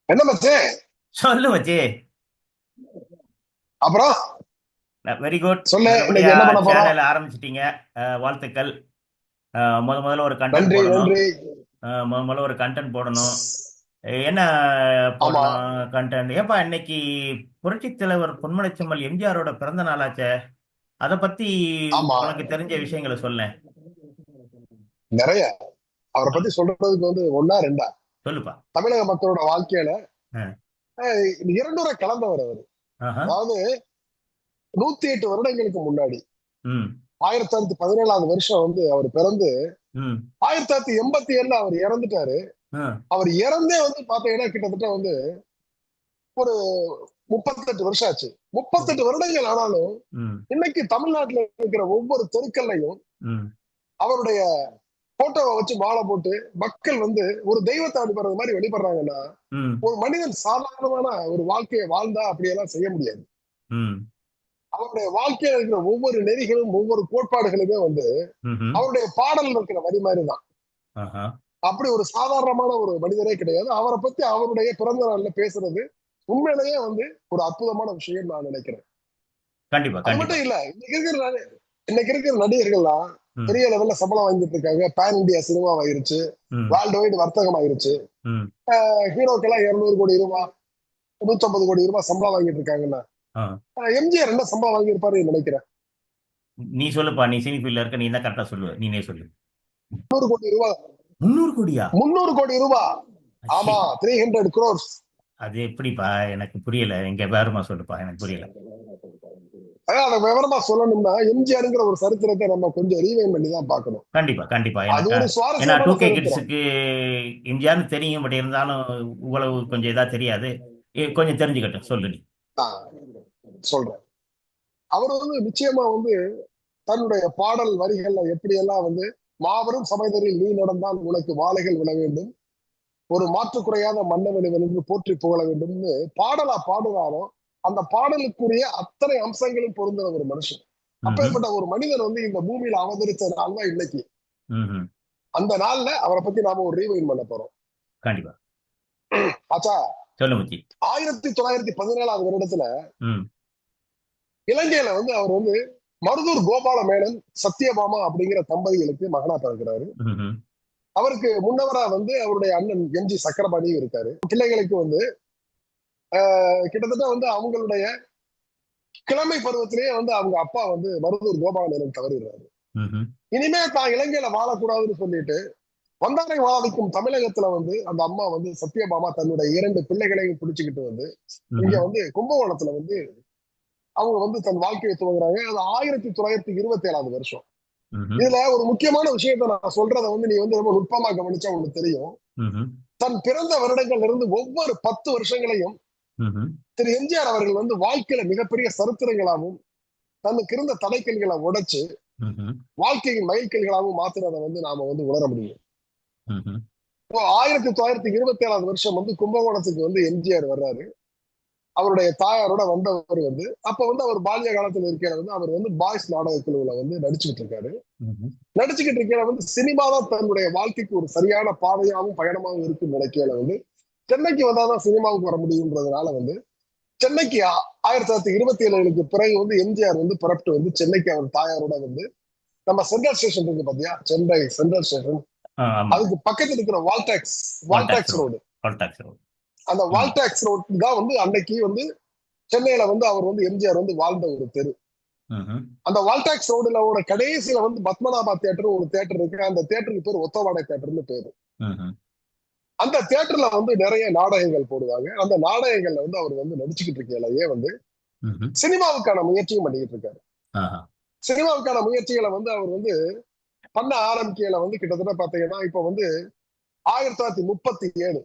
என்ன மச்சே? சொல்லு மச்சி. அப்புறம் வெரி குட். சொல்லு, நல்லபடியா இன்னைக்கு என்ன பண்ண போறோம்? சேனல் ஆரம்பிச்சிட்டீங்க. வாழ்த்துக்கள். முதல்ல ஒரு கண்டென்ட் நன்றி போடணும். நன்றி. முதல்ல ஒரு கண்டென்ட் போடணும். என்ன ஆமா போடலாம் கண்டென்ட்? ஏப்பா இன்னைக்கு புரட்சித் தலைவர் பொன்மனச்செம்மல் எம்ஜிஆரோட பிறந்த நாளாச்சே. அதை பத்தி ஆமா, உனக்கு தெரிஞ்ச விஷயங்களை சொல்லேன். நிறைய அவரை சொல்லு. பத்தி சொல்றதுக்கு ஒன்னா ரெண்டா. சொல்லுப்பா. தமிழக மக்களோட வாழ்க்கையில ஆ. 2 முறை கலந்தவர் அவர். ஆஹா. அதாவது 108 வருடங்களுக்கு முன்னாடி ம். 1917ஆவது வருஷம் அவர் பிறந்து ம். 1987ல அவர் இறந்துட்டாரு. ஆ. அவர் இறந்தே பாத்தீங்கன்னா கிட்டத்தட்ட ஒரு 38 வருஷம் ஆச்சு. ம். 38 வருடங்கள் ஆனாலும் ம். இன்னைக்கு தமிழ்நாட்டுல இருக்கிற ஒவ்வொரு தெருக்கள்லையும் ம். அவருடைய போட்டோவை வச்சு மாலை போட்டு மக்கள் ஒரு தெய்வத்தை வழிபடுறது மாதிரி வழிபடுறாங்கன்னா, ம். ஒரு மனிதன் சாதாரணமான ஒரு வாழ்க்கையை வாழ்ந்தா அப்படியெல்லாம் செய்ய முடியாது. ம். அவருடைய வாழ்க்கையில இருக்கிற ஒவ்வொரு நெறிகளும் ஒவ்வொரு கோட்பாடுகளுமே ம்ஹும். அவருடைய பாடல் இருக்கிற வரி மாதிரிதான். ஆஹா. அப்படி ஒரு சாதாரணமான ஒரு மனிதரே கிடையாது. அவரை பத்தி அவருடைய பிறந்த நாள்ல பேசுறது உண்மையிலேயே ஒரு அற்புதமான விஷயம் நான் நினைக்கிறேன். கண்டிப்பா, அது கண்டிப்பா. மட்டும் இல்ல, இன்னைக்கு இருக்கிற நடிகர்கள்லாம் ம். பெரிய லெவல்ல சம்பளம் வாங்கிட்டு இருக்காங்க. பேன் இந்தியா சினிமா ஆயிருச்சு. ம். வேர்ல்டு வைடு வர்த்தகம் ஆயிருச்சு. ம். ஹீரோக்கெல்லாம் 200 கோடி ரூபாய், 150 கோடி ரூபாய் சம்பளம் வாங்கிட்டு இருக்காங்கன்னா, ஆ. எம்ஜிஆர் என்ன சம்பளம் வாங்கியிருப்பாரு நினைக்கிறேன்? நீ சொல்லுப்பா. நீ சினி ஃபீல்ட்ல இருக்க. நீ என்ன கரெக்டா சொல்லுவ? நீனே சொல்லு. 100 கோடி ரூபாய். 300 கோடியா? 300 கோடி ரூபாய். ஐயே, ஆமா, 300 crores. அது எப்படிப்பா? எனக்கு புரியல. எங்க வேறுமா சொல்லுப்பா. எனக்கு புரியல. அதான் அதை விவரமா சொல்லணும்னா எம்ஜிஆருங்கிற ஒரு சரித்திரத்தை நம்ம கொஞ்சம் ரீவைண்ட் பண்ணி தான் பார்க்கணும். கண்டிப்பா, கண்டிப்பா. அது எனக்கு ஒரு ஏன்னா சுவாரஸ்யமான 2K சரித்திரம். கிட்ஸுக்கு எம்ஜிஆர்னு தெரியும். பட் இருந்தாலும் இவ்வளவு கொஞ்சம் இதா தெரியாது. கொஞ்சம் தெரிஞ்சுக்கட்டும். சொல்லு நீ. நான் சொல்றேன். அவர் நிச்சயமா தன்னுடைய பாடல் வரிகள்ல எப்படியெல்லாம் மாபெரும் சமைதரில் நீ நடந்தால் உனக்கு வாழைகள் விழ வேண்டும், ஒரு மாற்று குறையாத மன்னவனிவன் என்று போற்றி புகழ வேண்டும்னு பாடலா பாடுறாரோ, அந்த பாடலுக்குரிய அத்தனை அம்சங்களும் பொருந்தின ஒரு மனுஷன். ம்ஹும். அப்பேற்பட்ட ஒரு மனிதன் இந்த பூமியில அவதரிச்ச நாள் தான் இன்னைக்கு. ம்ஹும். அந்த நாள்ல அவரை பத்தி நாம ஒரு ரீவைண்ட் பண்ண போறோம். கண்டிப்பா. ஆச்சா? சொல்லு மச்சி. 1917ஆவது வருடத்துல ம். இலங்கையில அவர் மருதூர் கோபால மேனன், சத்யபாமா அப்படிங்கிற தம்பதிகளுக்கு மகனா பிறக்கிறாரு. ம்ஹும். அவருக்கு முன்னவரா அவருடைய அண்ணன் எம்ஜி சக்கரபாணியும் இருக்காரு. பிள்ளைகளுக்கு கிட்டத்தட்ட அவங்களுடைய கிழமை பருவத்திலேயே அவங்க அப்பா மருதூர் கோபால மேனன் தவறிடுறாரு. ம்ஹும். இனிமே தான் இலங்கையில வாழக்கூடாதுன்னு சொல்லிட்டு வந்தாரை வாழவைக்கும் தமிழகத்துல அந்த அம்மா சத்யபாமா தன்னுடைய 2 பிள்ளைகளையும் பிடிச்சுக்கிட்டு இங்க ம்ஹும். கும்பகோணத்துல அவங்க தன் வாழ்க்கையை துவங்குறாங்க. அது 1927ஆவது வருஷம். ம்ஹும். இதுல ஒரு முக்கியமான விஷயத்த நான் சொல்றதை நீ ரொம்ப நுட்பமா கவனிச்சா உனக்கு தெரியும். ம்ஹும். தன் பிறந்த வருடங்கள்ல இருந்து ஒவ்வொரு 10 வருஷங்களையும் ம்ஹும். திரு எம்ஜிஆர் அவர்கள் வாழ்க்கையில மிகப்பெரிய சரித்திரங்களாகவும் தனக்கு இருந்த தடைக்கல்களை உடைச்சு ம்ஹும். வாழ்க்கையின் மைல்கல்களாகவும் மாத்துறதை நாம உணர முடியும். ம்ஹும். இப்போ 1927ஆவது வருஷம் கும்பகோணத்துக்கு எம்ஜிஆர் வர்றாரு. அவருடைய தாயாரோட வந்தவர் அப்ப அவர் பால்ய காலத்துல இருக்கிற அவர் பாய்ஸ் நாடக குழுவுல நடிச்சுக்கிட்டு இருக்காரு. ம்ஹும். நடிச்சுக்கிட்டு இருக்கிற சினிமா தான் தன்னுடைய வாழ்க்கைக்கு ஒரு சரியான பாதையாகவும் பயணமாகவும் இருக்கும் நினைக்கையில சென்னைக்கு வந்தாதான் சினிமாவுக்கு வர முடியும்ன்றதுனால சென்னைக்கு 1927க்கு பிறகு எம்ஜிஆர் புறப்பட்டு சென்னைக்கு அவர் தாயாரோட நம்ம சென்ட்ரல் ஸ்டேஷன் இருக்கு பாத்தியா, சென்னை சென்ட்ரல் ஸ்டேஷன், ஆமா. அதுக்கு பக்கத்துல இருக்கிற வால்டாக்ஸ் கால்டாக்ஸ் வால்டாக்ஸ் ரோடு. ரோடு. கால்டாக்ஸ் ரோடு. அந்த ம். வால்டாக்ஸ் ரோட் தான் அன்னைக்கு சென்னையில அவர் எம்ஜிஆர் வாழ்ந்த ஒரு தெரு. ம்ஹும். அந்த வால்டாக்ஸ் ரோடுல கடைசியில பத்மநாபா தியேட்டர் ஒரு தியேட்டர் இருக்கு. அந்த தியேட்டருக்கு பேர் ஒத்தவாடை தியேட்டர்னு பேரு. ம்ஹும். அந்த தியேட்டர்ல நிறைய நாடகங்கள் போடுவாங்க. அந்த நாடகங்கள்ல அவர் நடிச்சுக்கிட்டு இருக்கையிலேயே ம்ஹும். சினிமாவுக்கான முயற்சியும் பண்ணிக்கிட்டு இருக்காரு. ஆஹா. சினிமாவுக்கான முயற்சிகளை அவர் பண்ண ஆரம்பிக்கையில கிட்டத்தட்ட பாத்தீங்கன்னா இப்ப 1937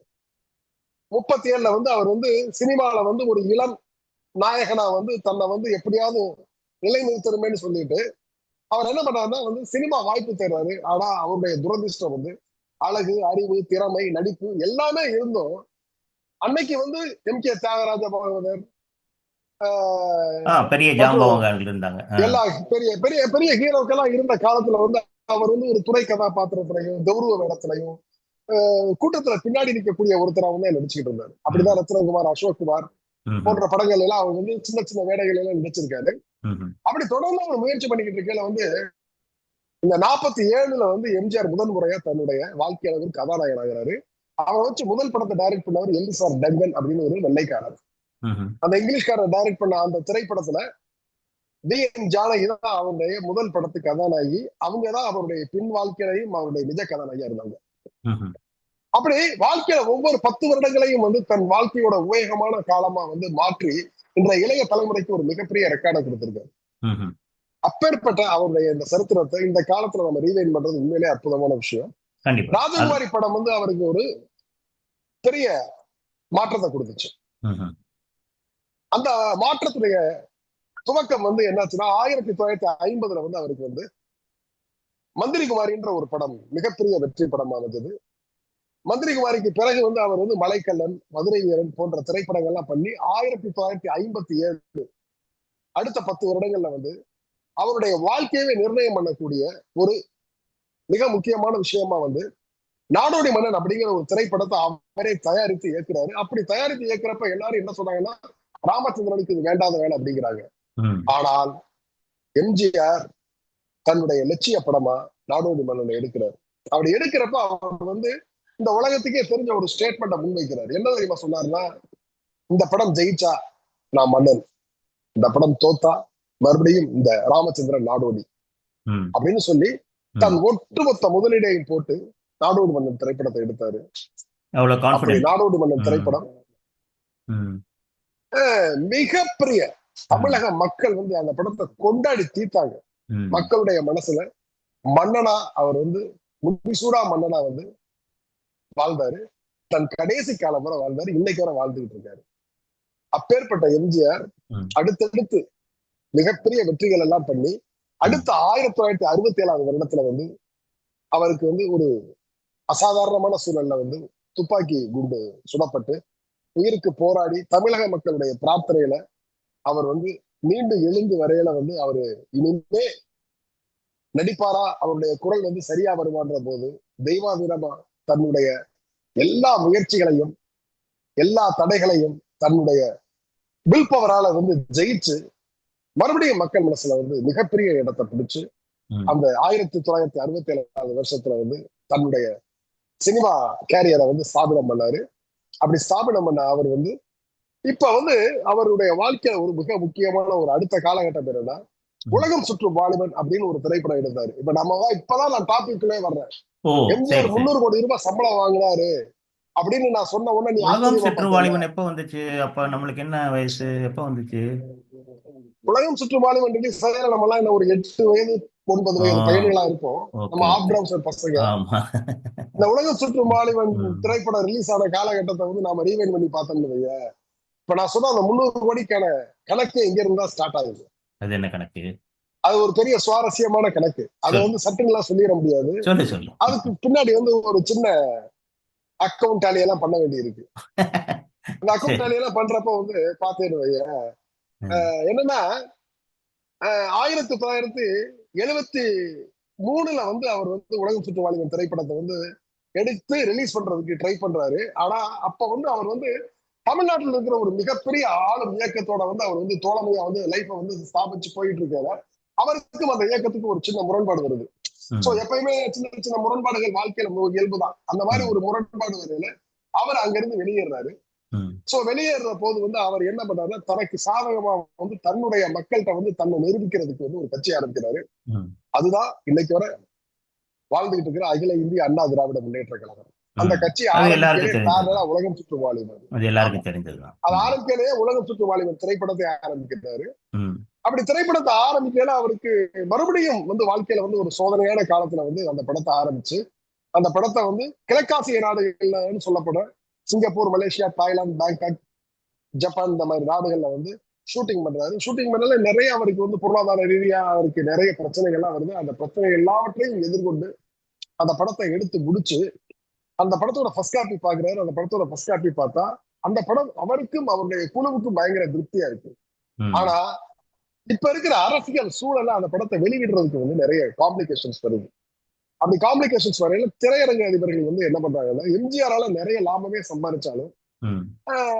37ல அவர் சினிமால ஒரு இளம் நாயகனா தன்னை எப்படியாவது நிலைநிறுத்தணுமேன்னு சொல்லிட்டு அவர் என்ன பண்ணாருன்னா சினிமா வாய்ப்பு தேடுறாரு. ஆனா அவருடைய துரதிர்ஷ்டம் அழகு, அறிவு, திறமை, நடிப்பு எல்லாமே இருந்தும் அன்னைக்கு எம்.கே. தியாகராஜ பாகவதர் பெரிய மற்றும் ஜாம்பவான்கள் இருந்தாங்க. எல்லா பெரிய பெரிய பெரிய ஹீரோக்கெல்லாம் இருந்த காலத்துல அவர் ஒரு துணை கதாபாத்திரத்திலையும் கௌரவ வேடத்திலையும் கூட்டத்துல பின்னாடி நிற்கக்கூடிய ஒருத்தரா வந்து நடிச்சுக்கிட்டு இருந்தாரு. ம், அப்படிதான் ரத்னகுமார், அசோக் குமார் ம்ஹும், போன்ற படங்கள் எல்லாம் அவர் வந்து சின்ன சின்ன வேடைகள் எல்லாம் நடிச்சிருக்காரு. ம்ஹும், அப்படி தொடர்ந்து அவர் முயற்சி பண்ணிக்கிட்டு இருக்கையில வந்து இந்த 47ல வந்து எம்ஜிஆர் முதல் முறையா தன்னுடைய வாழ்க்கை அளவில் கதாநாயகன் ஆகிறாரு. அவரை வச்சு முதல் படத்தை டைரக்ட் பண்ணவர் எல்லிசார் டங்கன் அப்படின்னு ஒரு வெள்ளைக்காரர். ம்ஹும், அந்த இங்கிலீஷ்காரர் டைரக்ட் பண்ண அந்த திரைப்படத்துல டி.என். ஜானகி தான் அவருடைய முதல் படத்து கதாநாயகி. அவங்கதான் அவருடைய பின் வாழ்க்கையிலையும் அவருடைய நிஜ கதாநாயகியா இருந்தாங்க. ம்ஹும், அப்படி வாழ்க்கையில ஒவ்வொரு 10 வருடங்களையும் வந்து தன் வாழ்க்கையோட உவேகமான காலமா வந்து மாற்றி இன்றைய இளைய தலைமுறைக்கு ஒரு மிகப்பெரிய ரெக்கார்டை கொடுத்திருக்காரு. ம்ஹும். அப்பேற்பட்ட அவருடைய இந்த சரித்திரத்தை இந்த காலத்துல நம்ம ரீவைண்ட் பண்றது உண்மையிலே அற்புதமான விஷயம். கண்டிப்பா. அது ராஜகுமாரி படம் வந்து அவருக்கு ஒரு பெரிய மாற்றத்தை கொடுத்துச்சு. ம்ஹும், அந்த மாற்றத்துடைய துவக்கம் வந்து என்னாச்சுன்னா 1950ல வந்து அவருக்கு வந்து மந்திரி குமாரின்ற ஒரு படம் மிகப்பெரிய வெற்றி படம் அமைஞ்சது. மந்திரி குமாரிக்கு பிறகு வந்து அவர் வந்து மலைக்கல்லன், மதுரை வீரன் போன்ற திரைப்படங்கள்லாம் பண்ணி 1957 அடுத்த 10 வருடங்கள்ல வந்து அவருடைய வாழ்க்கையவே நிர்ணயம் பண்ணக்கூடிய ஒரு மிக முக்கியமான விஷயமா வந்து நாடோடி மன்னன் அப்படிங்கிற ஒரு திரைப்படத்தை அவரே தயாரித்து இயக்குறாரு. அப்படி தயாரித்து இயக்குறப்ப எல்லாரும் என்ன சொன்னாங்கன்னா ராமச்சந்திரனுக்கு இது வேண்டாத வேலை அப்படிங்கிறாங்க. ம், ஆனால் எம்ஜிஆர் தன்னுடைய லட்சிய படமா நாடோடி மன்னனை எடுக்கிறார். அப்படி எடுக்கிறப்ப அவர் வந்து இந்த உலகத்துக்கே தெரிஞ்ச ஒரு ஸ்டேட்மெண்ட்டை முன்வைக்கிறார். என்ன தெரியுமா சொன்னாருன்னா, இந்த படம் ஜெயிச்சா நான் மன்னன், இந்த படம் தோத்தா மறுபடியும் இந்த ராமச்சந்திரன் நாடோடி ம், அப்படின்னு சொல்லி ம். தன் ஒட்டுமொத்த முதலீடையும் போட்டு நாடோடி மன்னன் திரைப்படத்தை எடுத்தாரு. அவ்வளவு அப்படி கான்பிடென்ட். நாடோடி மன்னன் ம், திரைப்படம் ம், மிகப்பெரிய ம், தமிழக மக்கள் வந்து அந்த படத்தை கொண்டாடி தீர்த்தாங்க. ம். மக்களுடைய மனசுல மன்னனா அவர் வந்து முடிசூடா மன்னனா வந்து வாழ்ந்தாரு. தன் கடைசி காலம் வரை வாழ்ந்தாரு. இன்னைக்கு வரை வாழ்ந்துகிட்டு இருக்காரு. அப்பேற்பட்ட எம்ஜிஆர் ம், அடுத்தடுத்து மிகப்பெரிய வெற்றிகள் எல்லாம் பண்ணி ம், அடுத்த 1967 வருடத்துல வந்து அவருக்கு வந்து ஒரு அசாதாரணமான சூழல்ல வந்து துப்பாக்கி குண்டு சுடப்பட்டு உயிருக்கு போராடி தமிழக மக்களுடைய பிரார்த்தனையில அவர் வந்து மீண்டு எழுந்து வரையில வந்து அவரு இனிமே நடிப்பாரா, அவருடைய குரல் வந்து சரியா வருமான்ற போது தெய்வாதீனமா தன்னுடைய எல்லா முயற்சிகளையும் எல்லா தடைகளையும் தன்னுடைய வில் பவரால வந்து ஜெயிச்சு மறுபடியும் மக்கள் மனசுல வந்து மிகப்பெரிய இடத்தை பிடிச்சு ம். அந்த 1967 வருஷத்துல வந்து தன்னுடைய சினிமா கேரியரை வந்து ஸ்தாபனம் பண்ணாரு. அப்படி ஸ்தாபனம் பண்ண அவர் வந்து இப்ப வந்து அவருடைய வாழ்க்கையில ஒரு மிக முக்கியமான ஒரு அடுத்த காலகட்டம் என்னன்னா ம். உலகம் சுற்றும் வாலிபன் அப்படின்னு ஒரு திரைப்படம் எடுத்தாரு. இப்ப இப்பதான் நான் டாபிக்குள்ளே வர்றேன். ஓ, சரி, எம்ஜிஆர் சரி. 300 கோடி ரூபாய் சம்பளம் வாங்கினாரு அப்படின்னு நான் சொன்ன உடனே நீ உலகம் ஆச்சரியமா சுற்று பார்த்தல. வாலிபன் எப்ப வந்துச்சு? அப்ப நம்மளுக்கு என்ன வயசு? எப்ப வந்துச்சு? உலகம் சுற்றும் வாலிபன் ரிலீஸ் ஆகிற நம்ம எல்லாம் என்ன ஒரு 8 வயது 9 ஆ, வயது பையன்களா இருப்போம். நம்ம ஓகே, ஆஃப் ஓகே. பிராம்சர் பசங்க. ஆமா. இந்த உலகம் சுற்றும் வாலிபன் ம், திரைப்படம் ரிலீஸ் ஆன காலகட்டத்தை வந்து நாம ரீவைண்ட் பண்ணி பார்த்தோம்னு வைங்க. இப்ப நான் சொன்ன அந்த 300 கோடிக்கான கணக்கு எங்க இருந்தா ஸ்டார்ட் ஆகுது. அது என்ன கணக்கு? அது ஒரு பெரிய சுவாரஸ்யமான கணக்கு. அதை சொல்லு, வந்து சட்டுங்களா சொல்லிட முடியாது. சொல்லு, சொல்லு. அதுக்கு பின்னாடி வந்து ஒரு சின்ன அக்கௌண்ட் டேலி எல்லாம் பண்ண வேண்டியிருக்கு. அந்த அக்கௌண்ட் சரி. டேலி எல்லாம் பண்றப்ப வந்து பாத்தேன்னு வைங்க. ம், என்னன்னா 1973ல வந்து அவர் வந்து உலகம் சுற்று வாலிபன் திரைப்படத்தை வந்து எடுத்து ரிலீஸ் பண்றதுக்கு ட்ரை பண்றாரு. ஆனா அப்ப வந்து அவர் வந்து தமிழ்நாட்டில் இருக்கிற ஒரு மிகப்பெரிய ஆளும் இயக்கத்தோட வந்து அவர் வந்து தோழமையா வந்து லைஃப வந்து ஸ்தாபிச்சு போயிட்டு இருக்காரு. அவருக்கும் அந்த இயக்கத்துக்கு ஒரு சின்ன முரண்பாடு வருது. சோ ம், எப்பயுமே சின்ன சின்ன முரண்பாடுகள் வாழ்க்கையில இயல்புதான். அந்த மாதிரி ம், ஒரு முரண்பாடு வரையில அவர் அங்கிருந்து வெளியேறாரு. ம், சோ வெளியேற போது வந்து அவர் என்ன பண்றாருன்னா தனக்கு சாதகமா வந்து தன்னுடைய மக்கள்கிட்ட வந்து தன்னை நிரூபிக்கிறதுக்கு வந்து ஒரு கட்சி ஆரம்பிக்கிறாரு. ம், அதுதான் இன்னைக்கு வரை வாழ்ந்துகிட்டு இருக்கிற அகில இந்திய அண்ணா திராவிட முன்னேற்ற கழகம். அந்த ம். கட்சி அது ஆரம்பிக்கவே எல்லாருக்கும் தெரிஞ்சதுதான். காரணம் உலகம் சுற்று வாலிபன். அது ஆமா, எல்லாருக்கும் தெரிஞ்சதுதான். அது ம், ஆரம்பிக்கவே உலகம் சுற்று வாலிபன் திரைப்படத்தை ஆரம்பிக்கிறாரு. ம், அப்படி திரைப்படத்தை ஆரம்பிக்கல அவருக்கு மறுபடியும் வந்து வாழ்க்கையில வந்து ஒரு சோதனையான காலத்துல வந்து அந்த படத்தை ஆரம்பிச்சு அந்த படத்தை வந்து கிழக்காசிய நாடுகள்னு சொல்லப்படும் Singapore, Malaysia, Thailand, Bangkok, Japan இந்த மாதிரி நாடுகள்ல வந்து ஷூட்டிங் பண்றாரு. ஷூட்டிங் பண்ணல நிறைய அவருக்கு வந்து பொருளாதார ரீதியா அவருக்கு நிறைய பிரச்சனைகள்லாம் வருது. அந்த பிரச்சனை எல்லாவற்றையும் எதிர்கொண்டு அந்த படத்தை எடுத்து முடிச்சு அந்த படத்தோட ஃபர்ஸ்ட் காப்பி பாக்குறாரு. அந்த படத்தோட ஃபர்ஸ்ட் காப்பி பார்த்தா அந்த படம் அவருக்கும் அவருடைய குழுவுக்கும் பயங்கர திருப்தியா இருக்கு. ம், ஆனா இப்ப இருக்கிற அரசியல் சூழல்ல அந்த படத்தை வெளியிடுறதுக்கு வந்து நிறைய காம்ப்ளிகேஷன்ஸ் வருது. அப்படி காம்ப்ளிகேஷன்ஸ் வரையில திரையரங்கு அதிபர்கள் வந்து என்ன பண்றாங்கன்னா, எம்ஜிஆரால நிறைய லாபமே சம்பாதிச்சாலும் ம்.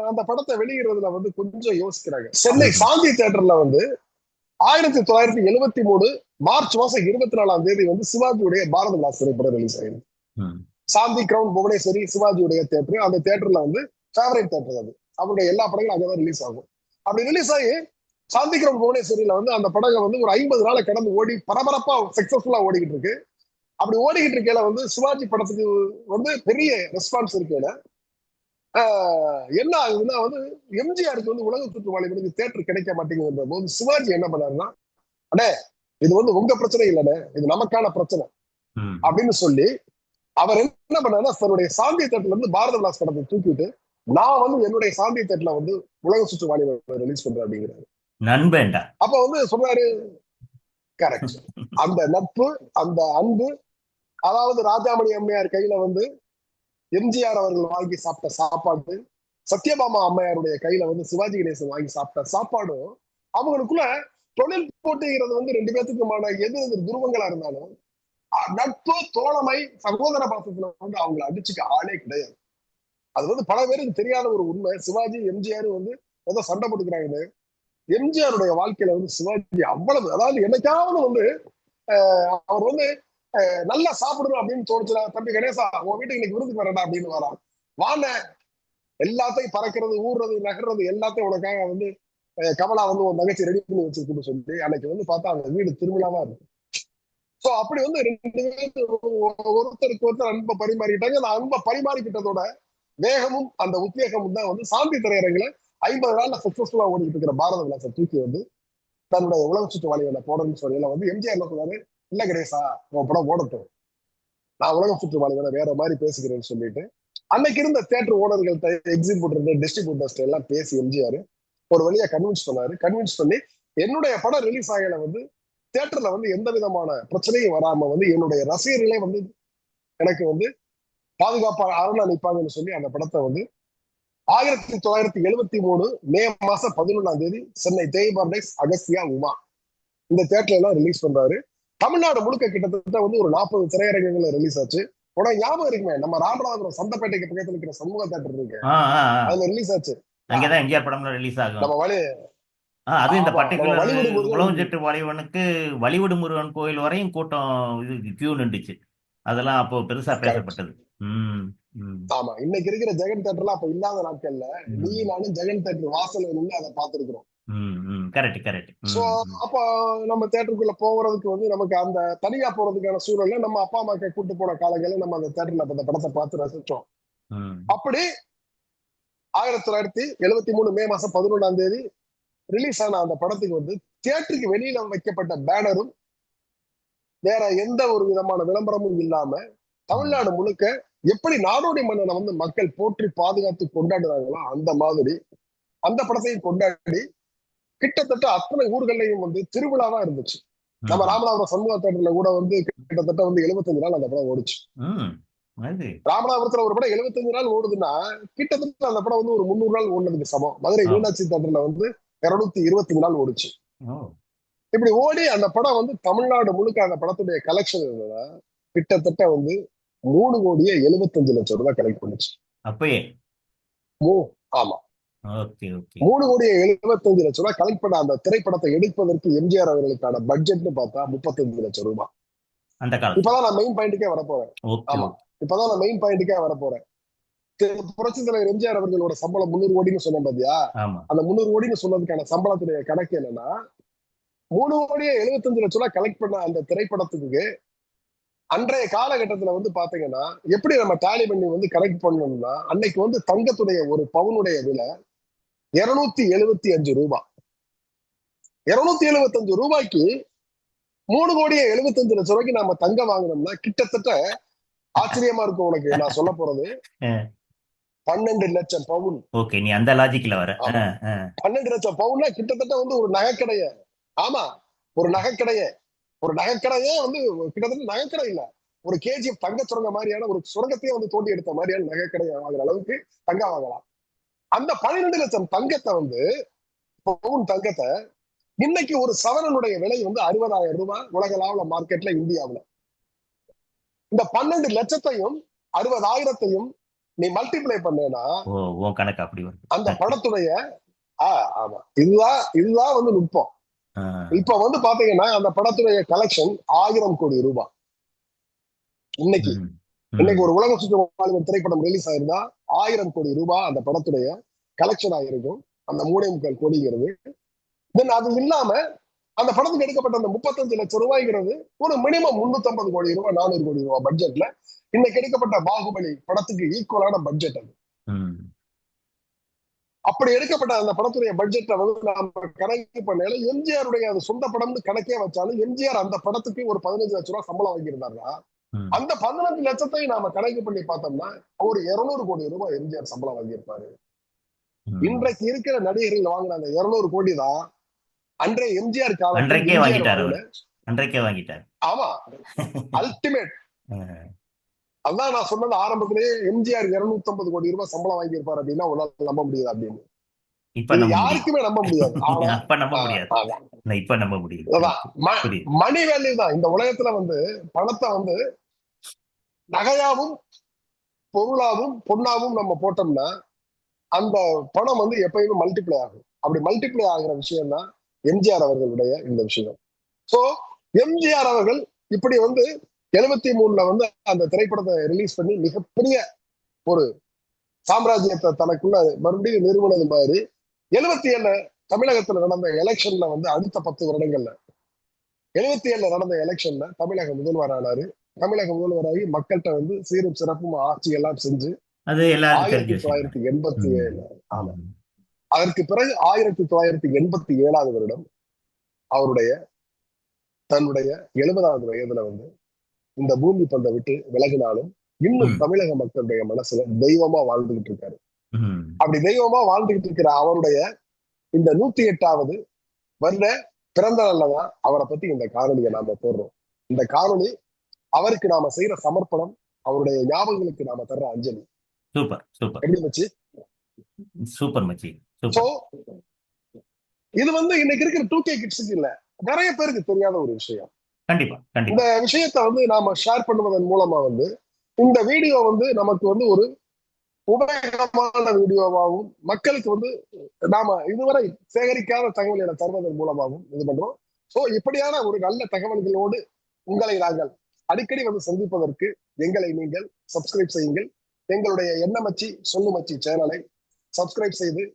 அந்த படத்தை வெளியிடுறதுல வந்து கொஞ்சம் யோசிக்கிறாங்க. சென்னை ம்ஹ்ம். சாந்தி தியேட்டர்ல வந்து 1973 மார்ச் மாசம் 24ஆம் தேதி வந்து சிவாஜியுடைய பாரத விலாஸ் திரைப்படம் ரிலீஸ் ஆயிருக்கு. ம். சாந்தி கிரவுண்ட் புவனேஸ்வரி சிவாஜியுடைய தியேட்டர். அந்த தியேட்டர்ல வந்து ஃபேவரட் தியேட்டர் அது. அவருடைய எல்லா படங்களும் அங்கதான் ரிலீஸ் ஆகும். அப்படி ரிலீஸ் ஆகி சாந்தி கிரவுண்ட் புவனேஸ்வரியில வந்து அந்த படங்கள் வந்து ஒரு 50 நாளை கடந்து ஓடி பரபரப்பா சக்சஸ்ஃபுல்லா ஓடிக்கிட்டு இருக்கு. அப்படி ஓடிக்கிட்டு இருக்கையில வந்து சிவாஜி படத்துக்கு வந்து பெரிய ரெஸ்பான்ஸ் இருக்கையில என்ன ஆகுதுன்னா வந்து எம்ஜிஆருக்கு வந்து உலக சுற்றுவாளிகளுக்கு தியேட்டர் கிடைக்க மாட்டேங்குதுன்ற போது சிவாஜி என்ன பண்ணாருன்னா, அடே இது வந்து உங்க பிரச்சனை இல்லைண்ணே, இது நமக்கான பிரச்சனை ம். அப்படின்னு சொல்லி அவர் என்ன பண்ணாருன்னா தன்னுடைய சாந்தி தியேட்டர்ல இருந்து பாரத விலாஸ் படத்தை தூக்கிட்டு நான் வந்து என்னுடைய சாந்தி தியேட்டர்ல வந்து உலக சுற்றுவாளி ரிலீஸ் பண்றேன் அப்படிங்கிறாரு. நண்பேண்டா. அப்ப வந்து சொல்றாரு, கரெக்ட். அந்த நட்பு, அந்த அன்பு, அதாவது ராஜாமணி அம்மையார் கையில வந்து எம்ஜிஆர் அவர்கள் வாங்கி சாப்பிட்ட சாப்பாடு, சத்யபாமா அம்மையாருடைய கையில வந்து சிவாஜி கணேசன் வாங்கி சாப்பிட்ட சாப்பாடும், அவங்களுக்குள்ள தொழில் போட்டிங்கிறது வந்து ரெண்டு பேத்துக்குமான எதிர் துருவங்களா இருந்தாலும் நட்பு, தோழமை, சகோதர பாசத்துல வந்து அவங்களை அடிச்சுக்க ஆளே கிடையாது. அது வந்து பல பேருக்கு தெரியாத ஒரு உண்மை. சிவாஜி எம்ஜிஆர் வந்து ஏதோ சண்டை போட்டுக்கிறாங்கன்னு, எம்ஜிஆருடைய வாழ்க்கையில வந்து சிவாஜி அவ்வளவு, அதாவது என்னைக்காவது வந்து அவர் வந்து நல்லா சாப்பிடணும் அப்படின்னு தோணுச்சுல, தம்பி கணேசா உன் வீட்டுக்கு இன்னைக்கு விருதுக்கு வரடா அப்படின்னு வரான். வான எல்லாத்தையும் பறக்கிறது, ஊர்றது, நகர்றது எல்லாத்தையும் உனக்காக வந்து கமலா வந்து உன் தங்கச்சி ரெடி பண்ணி வச்சிருக்குன்னு சொல்லி அன்னைக்கு வந்து பார்த்தா அந்த வீடு திருவிழாவா இருக்கு. சோ அப்படி வந்து ரெண்டு பேரும் ஒருத்தருக்கு ஒருத்தர் அன்பை பரிமாறிக்கிட்டாங்க. அந்த அன்பை பரிமாறிக்கிட்டதோட வேகமும் அந்த உத்வேகமும் தான் வந்து சாந்தி திரையரங்குல 50 நாள்ல சக்சஸ்ஃபுல்லா ஓடிட்டு இருக்கிற பாரத விலாச தூக்கி வந்து தன்னுடைய உலக சுற்றுவாளிகளை போடணும்னு சொல்லல வந்து எம்ஜிஆர் என்ன சொன்னாரு, இல்ல கணேசா உன் படம் ஓடட்டும், நான் உலக சுற்றுவாளிகளை வேற மாதிரி பேசுகிறேன்னு சொல்லிட்டு அன்னைக்கு இருந்த தியேட்டர் ஓனர்கள்ட்ட, எக்ஸிபியூட்டர், டிஸ்ட்ரிபியூட்டர்ஸ் எல்லாம் பேசி எம்ஜிஆர் ஒரு வழியா கன்வின்ஸ் பண்ணாரு. கன்வின்ஸ் பண்ணி என்னுடைய படம் ரிலீஸ் ஆகல வந்து தியேட்டர்ல வந்து எந்த விதமான பிரச்சனையும் வராம வந்து என்னுடைய ரசிகர்களே வந்து எனக்கு வந்து பாதுகாப்பா அரணா நிற்பாங்கன்னு சொல்லி அந்த படத்தை வந்து 1973 மே மாசம் 11ஆம் தேதி சென்னை தேய்பார்டைஸ் அகஸ்தியா உமா இந்த தியேட்டர்ல எல்லாம் ரிலீஸ் பண்றாரு. தமிழ்நாடு முழுக்க கிட்டத்தட்ட வந்து ஒரு 40 திரையரங்குகள்ல ரிலீஸ் ஆச்சு. உனக்கு ஞாபகம் இருக்குமே, நம்ம ராமநாதபுரம் சந்தப்பேட்டைக்கு பக்கத்துல இருக்கிற சமூக தியேட்டர் இருக்கு, அதுல ரிலீஸ் ஆச்சு. அங்கேதான் எம்ஜிஆர் படம்லாம் ரிலீஸ் ஆகும். நம்ம வழி அது இந்த ஆமா, நம்ம பர்டிகுலர் வழிவிடு முருகன் உழவஞ்செட்டு வழிவனுக்கு வழிவிடு முருகன் கோயில் வரையும் கூட்டம் இது கியூ நின்றுச்சு. அதெல்லாம் அப்போ பெருசா கரெக்ட். பேசப்பட்டது. ம். ம். ஆமா, இன்னைக்கு இருக்கிற ஜெகன் தேட்டர்லாம் அப்ப இல்லாத நாட்கள்ல நீ நானும் ஜெகன் தேட்டர் வாசல்ல நின்று அதை பார்த்திருக்கிறோம். Correct correct. சோ அப்ப நம்ம தேட்டருக்குள்ள போறதுக்கு வந்து நமக்கு அந்த தனியா போறதுக்கான சூழல்ல நம்ம அப்பா அம்மா கூட்டு போன காலங்கள்ல நம்ம அந்த தேட்டர்ல அந்த படத்தை பார்த்து ரசிச்சோம். அப்படி 1973 மே மாசம் 11ஆம் தேதி ரிலீஸ் ஆன அந்த படத்துக்கு வந்து தியேட்டருக்கு வெளியில வைக்கப்பட்ட பேனரும் வேற எந்த ஒரு விதமான விளம்பரமும் இல்லாம தமிழ்நாடு முழுக்க எப்படி நாடோடி மன்னனை வந்து மக்கள் போற்றி பாதுகாத்து கொண்டாடுறாங்களோ அந்த மாதிரி அந்த படத்தையும் கொண்டாடி கிட்டத்தட்ட அத்தனை ஊர்களையும் வந்து திருவிழாவா இருந்துச்சு. நம்ம ராமநாதபுரம் சமூக தேட்டர்ல கூட வந்து கிட்டத்தட்ட வந்து 75 நாள் அந்த படம் ஓடிச்சு. ராமநாதபுரத்துல ஒரு படம் 75 நாள் ஓடுதுன்னா கிட்டத்தட்ட அந்த படம் வந்து ஒரு 300 நாள் ஓடுனதுக்கு சமம். மதுரை மீனாட்சி தேட்டர்ல வந்து 225 நாள் ஓடிச்சு. இப்படி ஓடி அந்த படம் வந்து தமிழ்நாடு முழுக்க அந்த படத்துடைய கலெக்ஷன் இருந்ததா கிட்டத்தட்ட வந்து 3,75,00,000 ரூபாய் கலெக்ட் பண்ணுச்சு அப்பயே. ஆமா, 3,75,00,000 ரூபாய் கலெக்ட் பண்ண அந்த திரைப்படத்தை எடுப்பதற்கு எம்ஜிஆர் அவர்களுக்கான பட்ஜெட்னு பார்த்தா 35 லட்சம் ரூபாய். இப்பதான் நான் மெயின் பாயிண்ட்டுக்கே வரப்போறேன். ஆமா, இப்பதான் நான் மெயின் பாயிண்ட்டுக்கே வரப்போறேன். புரட்சி தலைவர் எம்ஜிஆர் அவர்களோட சம்பளம் 300 கோடின்னு சொன்னோம் பாத்தியா, அந்த 300 கோடின்னு சொன்னதுக்கான சம்பளத்துடைய கணக்கு என்னன்னா 3,75,00,000 ரூபாய் கலெக்ட் பண்ண அந்த திரைப்படத்துக்கு அன்றைய காலகட்டத்துல வந்து பாத்தீங்கன்னா எப்படி நம்ம டேலி பண்ணி வந்து கலெக்ட் பண்ணணும்னா அன்னைக்கு வந்து தங்கத்துடைய ஒரு பவுனுடைய விலை 275 ரூபாய். 275 ரூபாய்க்கு 3,75,00,000 ரூபாய்க்கு நம்ம தங்கம் வாங்கினோம்னா கிட்டத்தட்ட ஆச்சரியமா இருக்கும். உனக்கு நான் சொல்ல போறது 12 லட்சம் பவுன். ஓகே, நீ அந்த லாஜிக்ல வர. 12 லட்சம் பவுன்னா கிட்டத்தட்ட வந்து ஒரு நகைக்கடைய. ஆமா, ஒரு நகைக்கடைய வந்து கிட்டத்தட்ட நகைக்கடை இல்ல, ஒரு கேஜிஎஃப் தங்க சுரங்க மாதிரியான ஒரு சுரங்கத்தையே வந்து தோண்டி எடுத்த மாதிரியான நகைக்கடையை வாங்குற அளவுக்கு தங்கம் வாங்கலாம். அந்த 12 லட்சம் தங்கத்தை வந்து பவுன் தங்கத்தை இன்னைக்கு ஒரு சவரனுடைய விலை வந்து 60,000 ரூபாய் உலகளாவுல மார்க்கெட்ல இந்தியாவுல. இந்த 12 லட்சத்தையும் 60,000 நீ மல்டிப்ளை பண்ணேன்னா உன் கணக்கு அப்படி வருது. அந்த படத்துடைய ஆமா இதுதான் வந்து நுட்பம். இப்ப வந்து பாத்தீங்கன்னா அந்த படத்துடைய கலெக்ஷன் 1000 கோடி ரூபாய். இன்னைக்கு ஒரு உலக சுற்றுலா திரைப்படம் ரிலீஸ் ஆயிருந்தா 1000 கோடி ரூபாய் அந்த படத்துடைய கலெக்ஷன் ஆயிருக்கும். அந்த 3.25 கோடிங்கிறது. தென் அது இல்லாம அந்த படத்துக்கு எடுக்கப்பட்ட அந்த 35 லட்சம் ரூபாய்ங்கிறது ஒரு மினிமம் 350 கோடி ரூபாய் 400 கோடி ரூபாய் பட்ஜெட்ல இன்னைக்கு எடுக்கப்பட்ட பாகுபலி படத்துக்கு ஈக்குவலான பட்ஜெட் அது. அப்படி எடுக்கப்பட்ட அந்த படத்துடைய பட்ஜெட்டை வந்து நாம கணக்கு பண்ணல எம்ஜிஆருடைய அது சொந்த படம்னு கணக்கே வச்சாலும் எம்ஜிஆர் அந்த படத்துக்கு ஒரு 15 லட்சம் ரூபாய் சம்பளம் வாங்கியிருந்தாருன்னா அந்த 15 லட்சத்தையும் நாம கணக்கு பண்ணி பார்த்தோம்னா ஒரு 200 கோடி ரூபாய் எம்ஜிஆர் சம்பளம் வாங்கியிருப்பாரு. இன்றைக்கு இருக்கிற நடிகர்கள் வாங்கின அந்த 200 கோடி தான் அன்றைய எம்ஜிஆர் அன்றைக்கே வாங்கிட்டார். ஆமா, அல்டிமேட். அதான் நான் சொன்னது ஆரம்பத்திலேயே எம்ஜிஆர் 250 கோடி ரூபாய் சம்பளம் வாங்கியிருப்பாரு அப்படின்னா உன்னால நம்ப முடியாது அப்படின்னு. யாருக்குமே நம்ப முடியாது. மணி வேல்யூ தான் இந்த உலகத்துல வந்து பணத்தை வந்து நகையாவும் பொருளாவும் பொண்ணாவும் நம்ம போட்டோம்னா அந்த பணம் வந்து எப்பயுமே மல்டிப்ளை ஆகும். அப்படி மல்டிப்ளை ஆகிற விஷயம் தான் எம்ஜிஆர் அவர்களுடைய இந்த விஷயம். சோ எம்ஜிஆர் அவர்கள் இப்படி வந்து 73 வந்து அந்த திரைப்படத்தை ரிலீஸ் பண்ணி மிகப்பெரிய ஒரு சாம்ராஜ்யத்தை தனக்குள்ள மறுபடியும் நிறுவனது மாதிரி 77 தமிழகத்துல நடந்த எலெக்ஷன்ல வந்து அடுத்த 10 வருடங்கள்ல 77 நடந்த எலெக்ஷன்ல தமிழக முதல்வர் ஆனாரு. தமிழக முதல்வராகி மக்கள்கிட்ட வந்து சீரும் சிறப்பும் ஆட்சி எல்லாம் செஞ்சு 1987 ஆமா அதற்கு பிறகு 1987 வருடம் அவருடைய தன்னுடைய 70வது வயதுல வந்து இந்த பூமி பந்தை விட்டு விலகினாலும் இன்னும் தமிழக மக்களுடைய மனசுல தெய்வமா வாழ்ந்துகிட்டு இருக்காரு. அப்படி தெய்வமா வாழ்ந்துகிட்டு இருக்கிற அவருடைய இந்த 108வது வருட பிறந்த நாள்லதான் அவரை பத்தி இந்த காணொலியை நாம போடுறோம். இந்த காணொலி அவருக்கு நாம செய்யற சமர்ப்பணம், அவருடைய ஞாபகங்களுக்கு நாம தர்ற அஞ்சலி. Super super. எப்படி மச்சி? சூப்பர் மச்சி. இது வந்து இன்னைக்கு இருக்கிற 2K கிட்ஸுக்கு இல்ல, நிறைய பேருக்கு தெரியாத ஒரு விஷயம். கண்டிப்பா இந்த விஷயத்தை வந்து நாம ஷேர் பண்ணுவதன் மூலமா வந்து இந்த வீடியோ வந்து நமக்கு வந்து ஒரு உபயோகமான வீடியோவாகவும் மக்களுக்கு வந்து நாம இதுவரை சேகரிக்காத தகவல்களை தருவதன் மூலமாகவும் இது பண்றோம். சோ இப்படியான ஒரு நல்ல தகவல்களோடு உங்களை நாங்கள் அடிக்கடி வந்து சந்திப்பதற்கு எங்களை நீங்கள் சப்ஸ்கிரைப் செய்யுங்கள். எங்களுடைய எண்ணமச்சி சொல்லுமச்சி சேனலை சப்ஸ்கிரைப் செய்து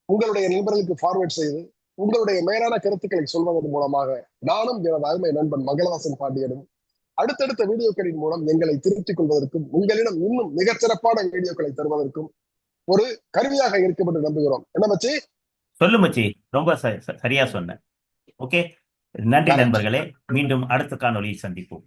உங்களுடைய நண்பர்களுக்கு ஃபார்வர்ட் செய்து உங்களுடைய மேலான கருத்துக்களை சொல்வதன் மூலமாக நானும் எனது அருமை நண்பன் மங்களவாசன் பாண்டியனும் அடுத்தடுத்த வீடியோக்களின் மூலம் எங்களை திருத்திக் கொள்வதற்கும் உங்களிடம் இன்னும் மிகச்சிறப்பான வீடியோக்களை தருவதற்கும் ஒரு கருவியாக இருக்கும் என்று நம்புகிறோம். என்ன மச்சி? சொல்லு மச்சி, ரொம்ப சரியா சொன்ன. ஓகே, நன்றி நண்பர்களே. மீண்டும் அடுத்த காணொலியில் சந்திப்போம்.